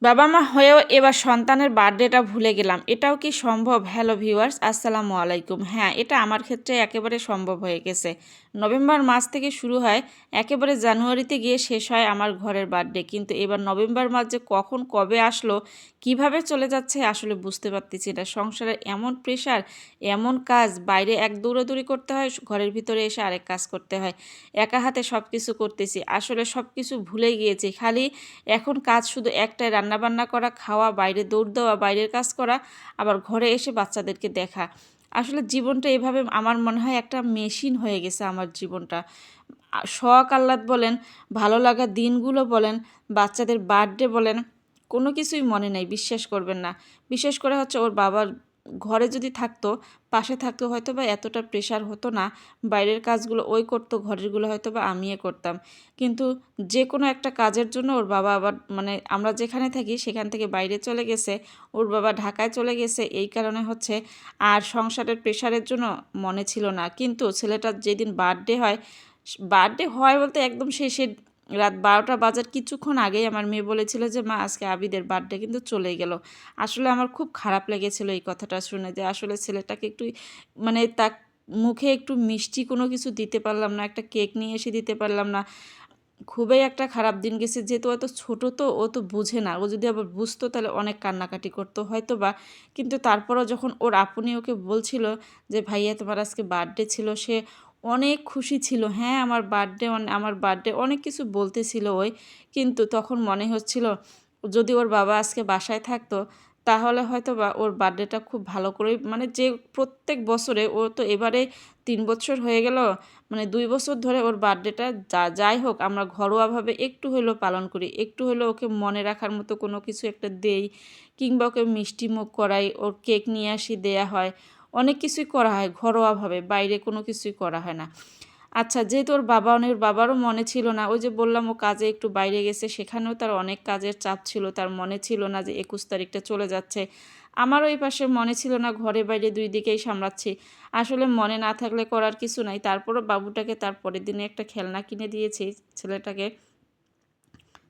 বাবা-মা হয়েও এবার সন্তানের বার্থডেটা ভুলে গেলাম। এটাও কি সম্ভব? হ্যালো ভিউয়ার্স, আসসালামু আলাইকুম। হ্যাঁ, এটা আমার ক্ষেত্রে একেবারে সম্ভব হয়ে গেছে। নভেম্বর মাস থেকে শুরু হয়, একেবারে জানুয়ারিতে গিয়ে শেষ হয় আমার ঘরের বার্থডে। কিন্তু এবার নভেম্বর মাস যে কখন কবে আসলো, কিভাবে চলে যাচ্ছে আসলে বুঝতে পারতেছি না। সংসারের এমন প্রেশার, এমন কাজ, বাইরে এক দৌড়াদৌড়ি করতে হয়, ঘরের ভিতরে এসে আরেক কাজ করতে হয়। একা হাতে সব কিছু করতেছি। আসলে সব কিছু ভুলেই গিয়েছি। খালি এখন কাজ শুধু একটাই, রান্নাবান্না করা, খাওয়া, বাইরে দৌড় দেওয়া, বাইরের কাজ করা, আবার ঘরে এসে বাচ্চাদেরকে দেখা। আসলে জীবনটা এভাবে আমার মনে হয় একটা মেশিন হয়ে গেছে আমার জীবনটা। শখ আহ্লাদ বলেন, ভালো লাগার দিনগুলো বলেন, বাচ্চাদের বার্থডে বলেন, কোনো কিছুই মনে নেই, বিশ্বাস করবেন না। বিশেষ করে হচ্ছে ওর বাবার ঘরে যদি থাকতো, পাশে থাকতো, হয়তো বা এতটা প্রেশার হতো না। বাইরের কাজগুলো ওই করতো, ঘরেরগুলো হয়তো বা আমিই করতাম। কিন্তু যে কোনো একটা কাজের জন্য ওর বাবা আবার মানে আমরা যেখানে থাকি সেখান থেকে বাইরে চলে গেছে, ওর বাবা ঢাকায় চলে গেছে, এই কারণে হচ্ছে আর সংসারের প্রেশারের জন্য মনে ছিল না। কিন্তু ছেলেটার যেদিন বার্থডে হয়, বার্থডে হয় বলতে একদম শেষে রাত 12টা বাজার কিছুক্ষণ আগেই আমার মেয়ে বলেছিল যে মা আজকে আবিদের বার্থডে, কিন্তু চলেই গেল। আসলে আমার খুব খারাপ লেগেছিল এই কথাটা শুনে, যে আসলে ছেলেটাকে একটু মানে তার মুখে একটু মিষ্টি কোনো কিছু দিতে পারলাম না, একটা কেক নিয়ে এসে দিতে পারলাম না। খুবই একটা খারাপ দিন গেছে, যেহেতু এত ছোট, তো ও তো বুঝে না। ও যদি আবার বুঝতো তাহলে অনেক কান্নাকাটি করতো হয়তো বা। কিন্তু তারপরও যখন ওর আপনি ওকে বলছিল যে ভাইয়া তোমার আজকে বার্থডে ছিল, সে অনেক খুশি ছিল। হ্যাঁ, আমার বার্থডে, আমার বার্থডে, অনেক কিছু বলতেছিল ওই। কিন্তু তখন মনে হচ্ছিল যদি ওর বাবা আজকে বাসায় থাকতো, তাহলে হয়তো বা ওর বার্থডেটা খুব ভালো করেই, মানে যে প্রত্যেক বছরে, ও তো এবারে 3 বছর হয়ে গেল, মানে 2 বছর ধরে ওর বার্থডেটা যাই হোক আমরা ঘরোয়াভাবে একটু হলেও পালন করি, একটু হলেও ওকে মনে রাখার মতো কোনো কিছু একটা দেই, কিংবা ওকে মিষ্টি মুখ করাই, ওর কেক নিয়ে আসি, দেয়া হয়, অনেক কিছুই করা হয় ঘরোয়াভাবে, বাইরে কোনো কিছুই করা হয় না। আচ্ছা, যেহেতু ওর বাবা, ওর বাবারও মনে ছিল না, ওই যে বললাম ও কাজে একটু বাইরে গেছে, সেখানেও তার অনেক কাজের চাপ ছিল, তার মনে ছিল না যে 21 তারিখটা চলে যাচ্ছে। আমারও এই পাশে মনে ছিল না, ঘরে বাইরে দুই দিকেই সামলাচ্ছি। আসলে মনে না থাকলে করার কিছু নাই। তারপরও বাবুটাকে তার পরের দিনে একটা খেলনা কিনে দিয়েছি ছেলেটাকে।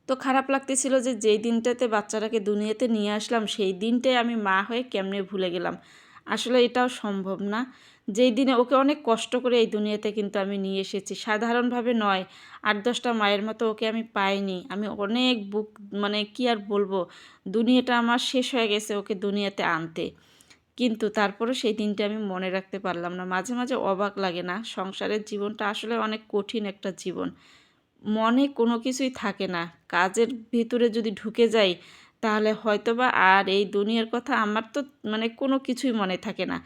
তো খারাপ লাগতেছিল যে যেই দিনটাতে বাচ্চাটাকে দুনিয়াতে নিয়ে আসলাম, সেই দিনটাই আমি মা হয়ে কেমনে ভুলে গেলাম। আসলে এটাও সম্ভব না। যেই দিনে ওকে অনেক কষ্ট করে এই দুনিয়াতে কিন্তু আমি নিয়ে এসেছি, সাধারণভাবে নয়। 8-10টা মায়ের মতো ওকে আমি পাইনি। আমি অনেক বুক, মানে কি আর বলবো, দুনিয়াটা আমার শেষ হয়ে গেছে ওকে দুনিয়াতে আনতে। কিন্তু তারপরও সেই দিনটা আমি মনে রাখতে পারলাম না। মাঝে মাঝে অবাক লাগে না, সংসারের জীবনটা আসলে অনেক কঠিন একটা জীবন। মনে কোনো কিছুই থাকে না। কাজের ভিতরে যদি ঢুকে যাই, তাহলে হয়তোবা আর এই দুনিয়ার কথা আমার তো মানে কোনো কিছুই মনে থাকে না।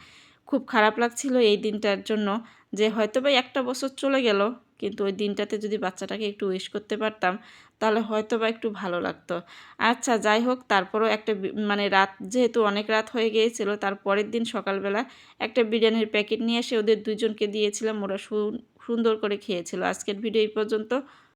খুব খারাপ লাগছিল এই দিনটার জন্য, যে হয়তোবা একটা বছর চলে গেল, কিন্তু ওই দিনটাতে যদি বাচ্চাটাকে একটু উইশ করতে পারতাম, তাহলে হয়তোবা একটু ভালো লাগতো। আচ্ছা যাই হোক, তারপরও একটা মানে রাত যেহেতু অনেক রাত হয়ে গিয়েছিল, তার পরের দিন সকালবেলা একটা বিরিয়ানির প্যাকেট নিয়ে এসে ওদের দুজনকে দিয়েছিলাম, ওরা সুন্দর করে খেয়েছিল। আজকের ভিডিও এই পর্যন্ত।